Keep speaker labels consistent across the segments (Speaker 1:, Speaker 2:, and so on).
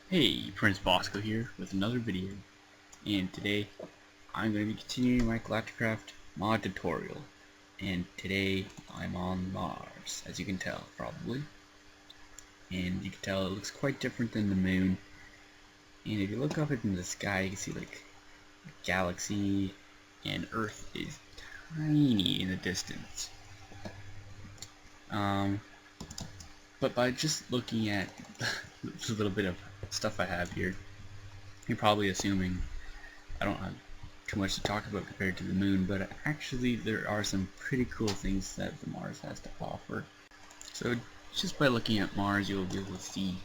Speaker 1: Hey, Prince Bosco here with another video, and today I'm going to be continuing my Galacticraft mod tutorial, and today I'm on Mars, as you can tell probably, and you can tell it looks quite different than the moon, and if you look up into the sky you can see like a galaxy, and Earth is tiny in the distance. But by just looking at a little bit of stuff I have here, you're probably assuming I don't have too much to talk about compared to the moon, but actually there are some pretty cool things that the Mars has to offer. So just by looking at Mars you'll be able to see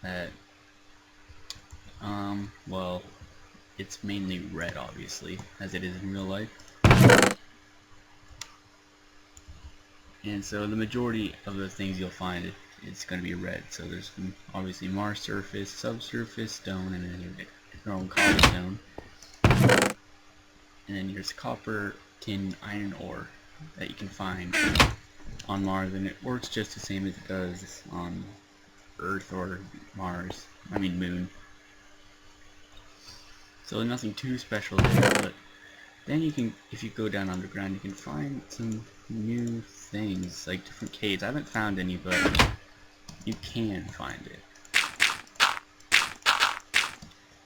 Speaker 1: that well, it's mainly red obviously, as it is in real life. And so the majority of the things you'll find it's going to be red. So there's obviously Mars surface, subsurface, stone, and then your own cobblestone. And then there's copper, tin, iron ore that you can find on Mars, and it works just the same as it does on Earth or Mars, I mean Moon. So nothing too special there, but then you can, if you go down underground, you can find some new things, like different caves. I haven't found any, but you can find it.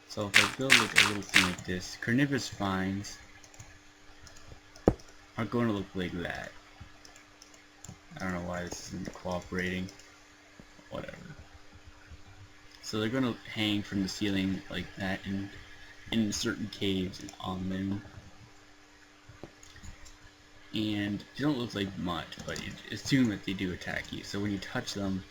Speaker 1: So if I build like a little thing like this, carnivorous finds are going to look like that. I don't know why this isn't cooperating. Whatever. So they're going to hang from the ceiling like that in certain caves on the moon. And they don't look like much, but you assume that they do attack you. So when you touch them,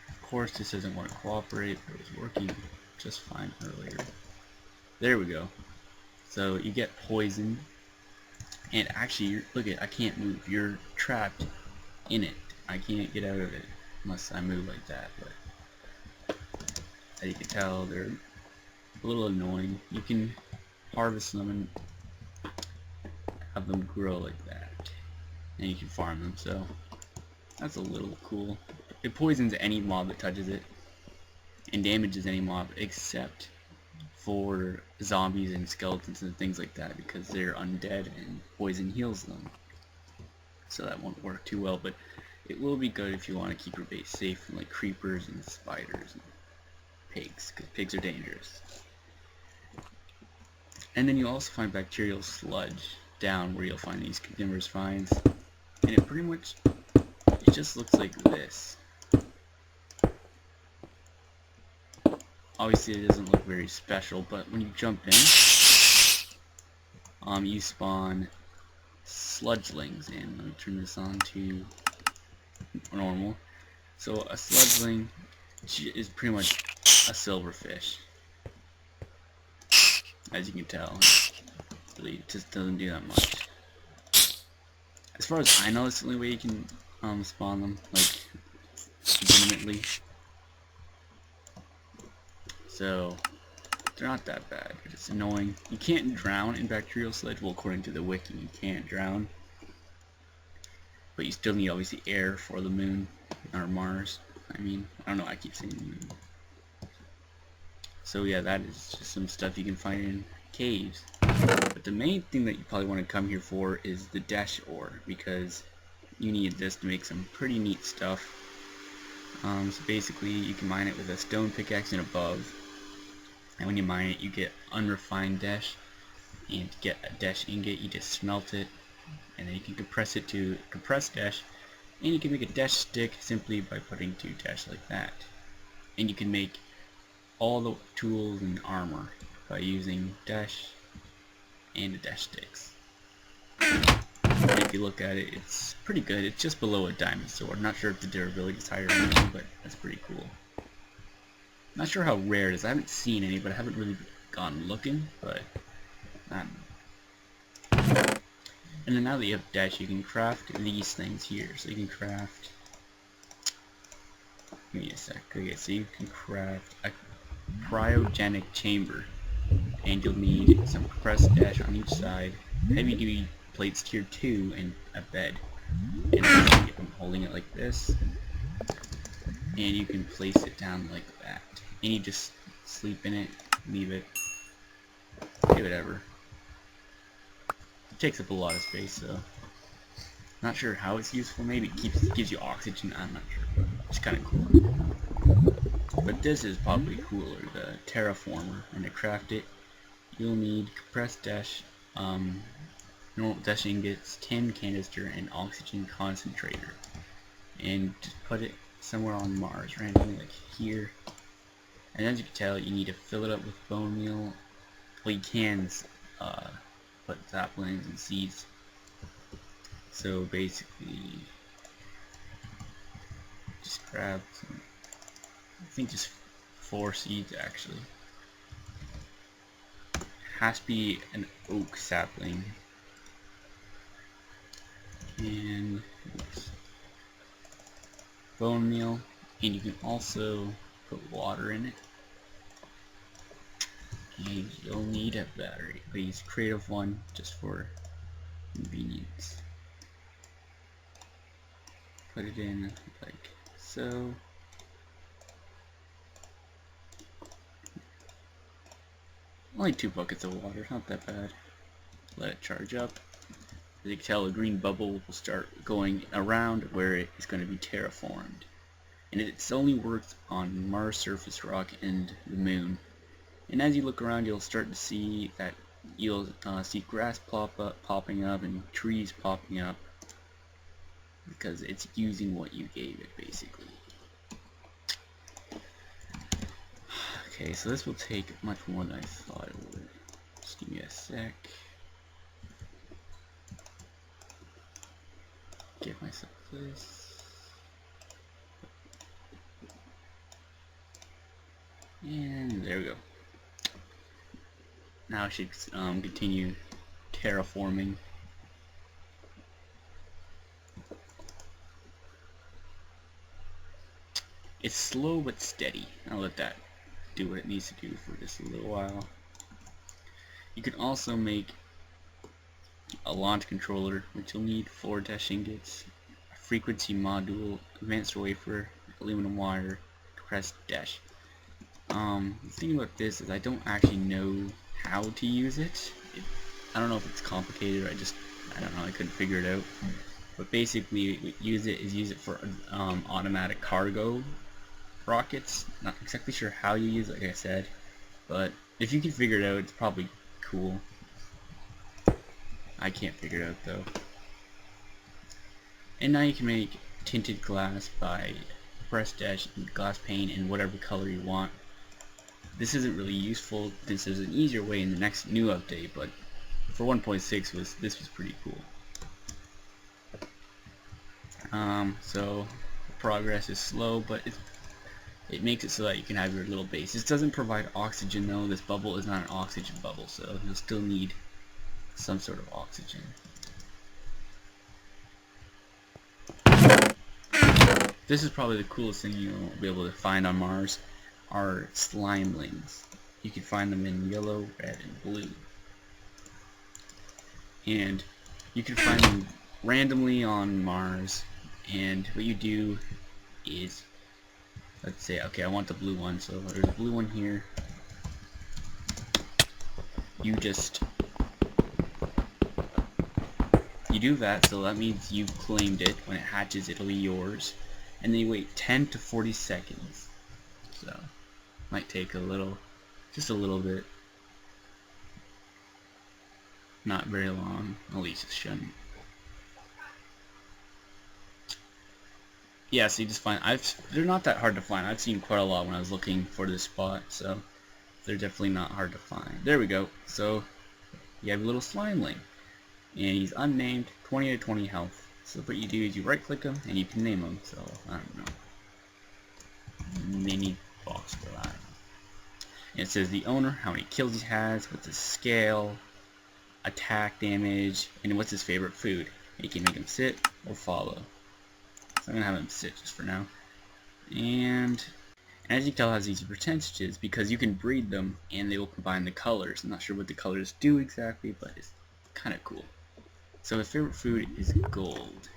Speaker 1: of course this doesn't want to cooperate, but it was working just fine earlier. There we go. So you get poisoned, and actually, look at, I can't move. You're trapped in it. I can't get out of it unless I move like that. But as you can tell, they're a little annoying. You can harvest them and have them grow like that, and you can farm them. So that's a little cool. It poisons any mob that touches it, and damages any mob except for zombies and skeletons and things like that, because they're undead and poison heals them. So that won't work too well, but it will be good if you want to keep your base safe from like creepers and spiders and pigs, because pigs are dangerous. And then you'll also find bacterial sludge down where you'll find these carnivorous finds, and it pretty much, it just looks like this. Obviously it doesn't look very special, but when you jump in, you spawn sludgelings, and let me turn this on to normal. So a sludgeling is pretty much a silverfish, as you can tell. Really just doesn't do that much. As far as I know, it's the only way you can spawn them, like, legitimately. So they're not that bad, but it's annoying. You can't drown in bacterial sludge. Well, according to the wiki, you can't drown, but you still need obviously air for the moon, or Mars. I mean, I don't know, I keep saying the moon. So yeah, that is just some stuff you can find in caves. But the main thing that you probably want to come here for is the dash ore, because you need this to make some pretty neat stuff. So basically you can mine it with a stone pickaxe and above, and when you mine it you get unrefined dash, and to get a dash ingot you just smelt it, and then you can compress it to compressed dash, and you can make a dash stick simply by putting 2 dash like that. And you can make all the tools and armor by using dash and the dash sticks. And if you look at it, it's pretty good. It's just below a diamond sword. Not sure if the durability is higher or anything, but that's pretty cool. Not sure how rare it is. I haven't seen any, but I haven't really gone looking, but and then now that you have dash, you can craft these things here. So you can craft, give me a sec. Okay, so you can craft a cryogenic chamber, and you'll need some compressed dash on each side, heavy duty plates tier 2, and a bed. And I'm holding it like this, and you can place it down like that. And you just sleep in it, leave it, do whatever. It takes up a lot of space, so not sure how it's useful. Maybe it gives you oxygen. I'm not sure, but it's kind of cool. But this is probably cooler, the Terraformer. And to craft it, you'll need compressed dash, normal dash ingots, tin canister, and oxygen concentrator. And just put it somewhere on Mars, randomly, like here. And as you can tell, you need to fill it up with bone meal. Well, you can put saplings and seeds. So basically, just grab some, I think just 4 seeds actually. Has to be an oak sapling. And oops, bone meal, and you can also put water in it. And you'll need a battery. I use creative one just for convenience. Put it in like so. Only 2 buckets of water, not that bad. Let it charge up. As you can tell, a green bubble will start going around where it is going to be terraformed. And it only works on Mars surface rock and the moon. And as you look around, you'll start to see that you'll see grass popping up and trees popping up, because it's using what you gave it, basically. Okay, so this will take much more than I thought it would. Just give me a sec. Give myself this. And there we go. Now I should continue terraforming. It's slow but steady. I'll let that do what it needs to do for just a little while. You can also make a launch controller, which you'll need 4 dash ingots, a frequency module, advanced wafer, aluminum wire, compressed dash. The thing about this is I don't actually know how to use it. I don't know if it's complicated or I don't know, I couldn't figure it out. But basically, use it for automatic cargo rockets. Not exactly sure how you use it, like I said, but if you can figure it out, it's probably cool. I can't figure it out though. And now you can make tinted glass by press dash glass pane in whatever color you want. This isn't really useful. This is an easier way in the next new update, but for 1.6 this was pretty cool. So the progress is slow, but it makes it so that you can have your little base. This doesn't provide oxygen though. This bubble is not an oxygen bubble, so you'll still need some sort of oxygen. This is probably the coolest thing you'll be able to find on Mars, are slimelings. You can find them in yellow, red, and blue. And you can find them randomly on Mars, and what you do is, let's say, okay, I want the blue one, so there's a blue one here. You do that, so that means you've claimed it. When it hatches, it'll be yours. And then you wait 10 to 40 seconds. So, might take a little, just a little bit. Not very long, at least it shouldn't. Yeah, so you just find, they're not that hard to find. I've seen quite a lot when I was looking for this spot, so they're definitely not hard to find. There we go. So, you have a little slimeling. And he's unnamed, 20 to 20 health. So what you do is you right click him and you can name him. So I don't know, mini box for that. And it says the owner, how many kills he has, what's his scale, attack damage, and what's his favorite food. And you can make him sit or follow. So I'm gonna have him sit just for now. And as you can tell, it has these percentages because you can breed them and they will combine the colors. I'm not sure what the colors do exactly, but it's kind of cool. So his favorite food is gold.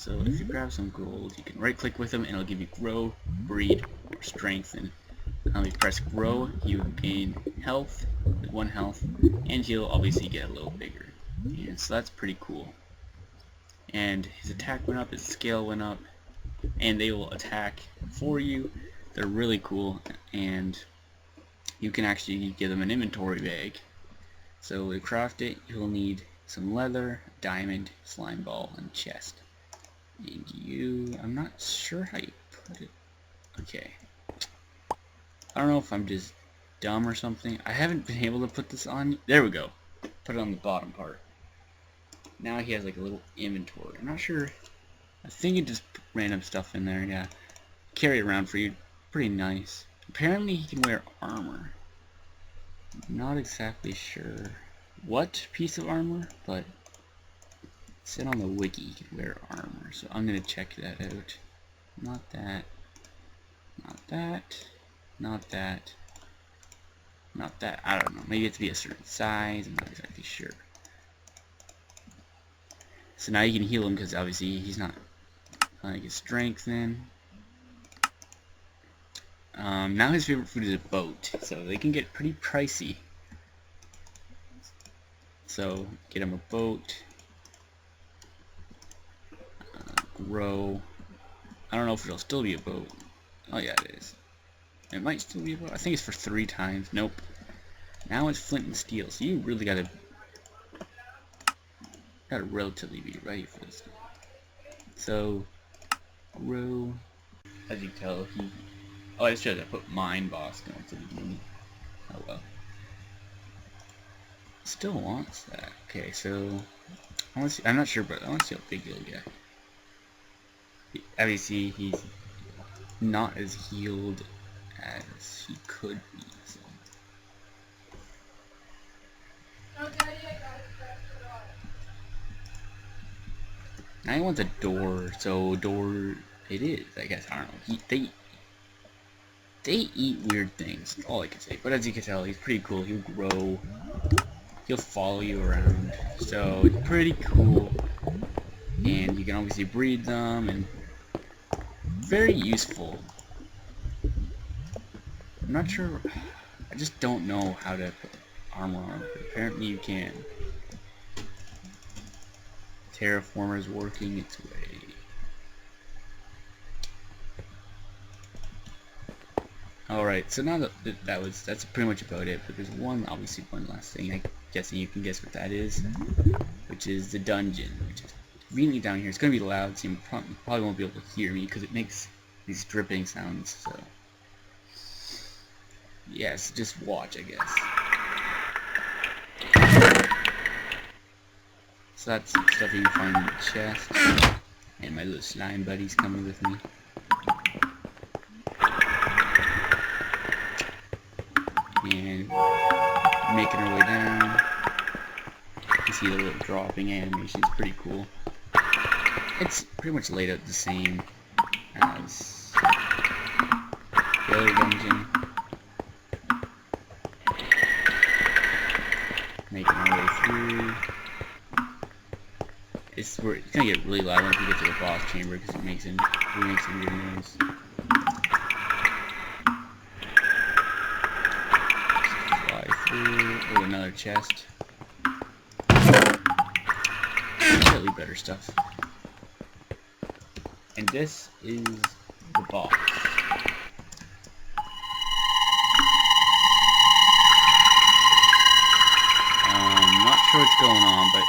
Speaker 1: So if you grab some gold, you can right click with them and it'll give you grow, breed, or strengthen. If you press grow, you gain health, with 1 health, and he'll obviously get a little bigger. And so that's pretty cool. And his attack went up, his scale went up, and they will attack for you. They're really cool, and you can actually give them an inventory bag. So to craft it, you'll need some leather, diamond, slime ball, and chest. And you, I'm not sure how you put it. Okay. I don't know if I'm just dumb or something. I haven't been able to put this on. There we go. Put it on the bottom part. Now he has like a little inventory. I'm not sure. I think it just put random stuff in there. Yeah. Carry it around for you. Pretty nice. Apparently he can wear armor. Not exactly sure what piece of armor, but it said on the wiki he could wear armor. So I'm gonna check that out. Not that. Not that. Not that. Not that. I don't know. Maybe it has to be a certain size. I'm not exactly sure. So now you can heal him because obviously he's not like his strength then. Now his favorite food is a boat, so they can get pretty pricey. So get him a boat. Grow. I don't know if it'll still be a boat. Oh yeah, it is. It might still be a boat. I think it's for 3 times. Nope. Now it's flint and steel. So you really gotta relatively be ready for this. So grow. As you can tell, he. Oh, I just should have put mine boss going to the beginning. Oh well. Still wants that. Okay, so I want to see. I'm not sure, but I want to see how big he'll get. Obviously, he's not as healed as he could be. So. Now he wants a door, so door it is. I guess I don't know. They eat weird things. That's all I can say. But as you can tell, he's pretty cool. He'll grow. He'll follow you around. So it's pretty cool. And you can obviously breed them and very useful. I'm not sure. I just don't know how to put armor on, but apparently you can. Terraformer is working its way. Alright, so now that's pretty much about it, but there's one last thing. I'm guessing you can guess what that is, which is the dungeon, which is really down here. It's going to be loud, so you probably won't be able to hear me because it makes these dripping sounds, so yes, just watch, I guess. So that's some stuff you can find in the chest, and my little slime buddy's coming with me. And making her way down. You see the little dropping animation, it's pretty cool. It's pretty much laid out the same as the other dungeon. Making our way through. It's gonna get really loud once we get to the boss chamber because it makes a weird noise. Oh, another chest. Slightly better stuff. And this is the boss. Not sure what's going on, but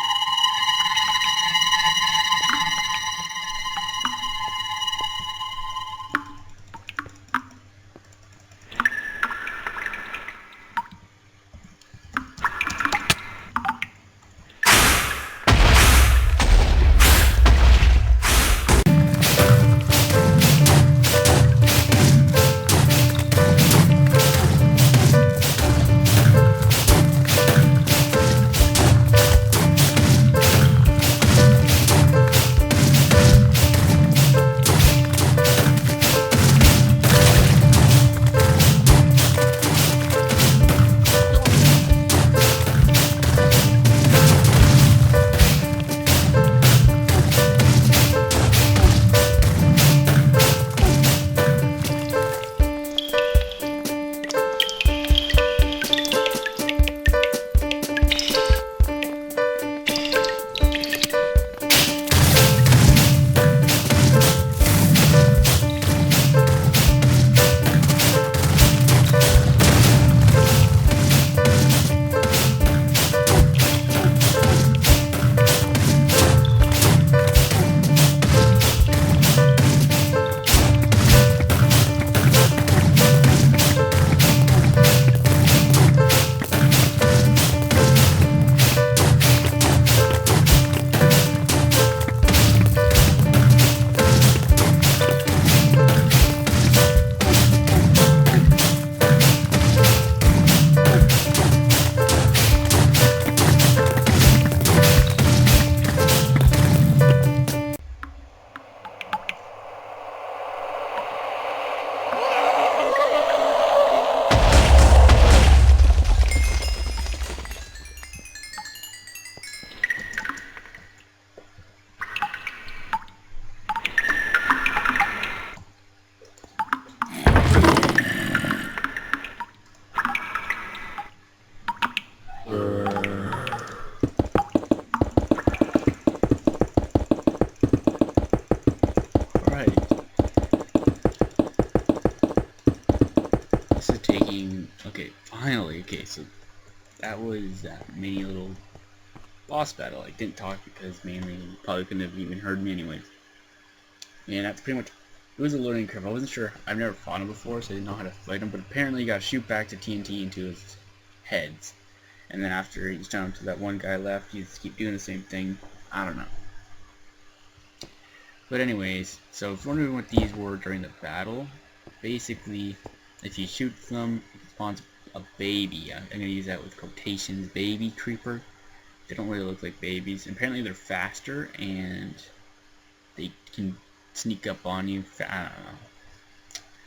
Speaker 1: finally, okay, so that was that mini little boss battle. I didn't talk because mainly you probably couldn't have even heard me anyways. And that's pretty much, it was a learning curve. I wasn't sure, I've never fought him before, so I didn't know how to fight him, but apparently you gotta shoot back to TNT into his heads. And then after each time to that one guy left, you just keep doing the same thing. I don't know. But anyways, so if you're wondering what these were during the battle, basically, if you shoot them, it spawns a baby. I'm going to use that with quotations, baby creeper. They don't really look like babies. Apparently they're faster, and they can sneak up on you. I don't know.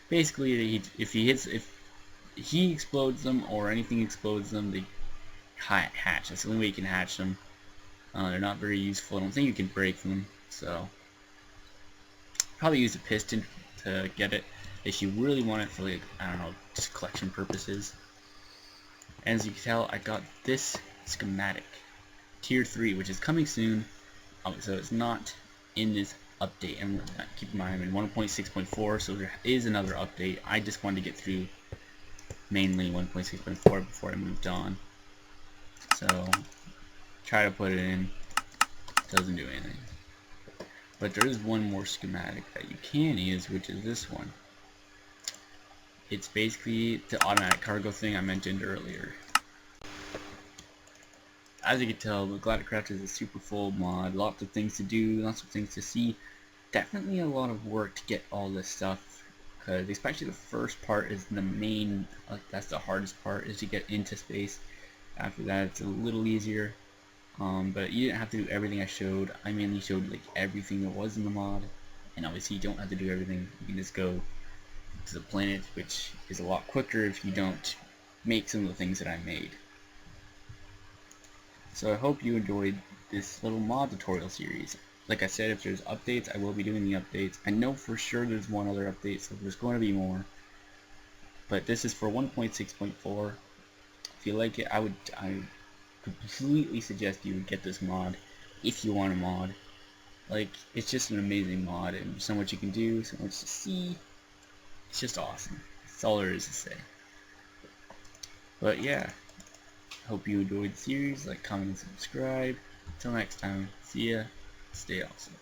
Speaker 1: Basically, if he explodes them, or anything explodes them, they hatch. That's the only way you can hatch them. They're not very useful. I don't think you can break them, so probably use a piston to get it if you really want it for, like, I don't know, just collection purposes. And as you can tell, I got this schematic, tier 3, which is coming soon. So it's not in this update. And keep in mind, I'm in 1.6.4, so there is another update. I just wanted to get through mainly 1.6.4 before I moved on. So try to put it in. Doesn't do anything. But there is one more schematic that you can use, which is this one. It's basically the automatic cargo thing I mentioned earlier. As you can tell, the Galacticraft is a super full mod, lots of things to do, lots of things to see. Definitely a lot of work to get all this stuff, because especially the first part is the main, that's the hardest part, is to get into space. After that it's a little easier. But you didn't have to do everything I showed. I mainly showed like everything that was in the mod, and obviously you don't have to do everything. You can just go to the planet, which is a lot quicker if you don't make some of the things that I made. So I hope you enjoyed this little mod tutorial series. Like I said, if there's updates, I will be doing the updates. I know for sure there's one other update, so there's going to be more. But this is for 1.6.4. If you like it, I completely suggest you get this mod if you want a mod. Like, it's just an amazing mod, and so much you can do, so much to see. It's just awesome. That's all there is to say. But yeah, hope you enjoyed the series. Like, comment, and subscribe. Until next time, see ya. Stay awesome.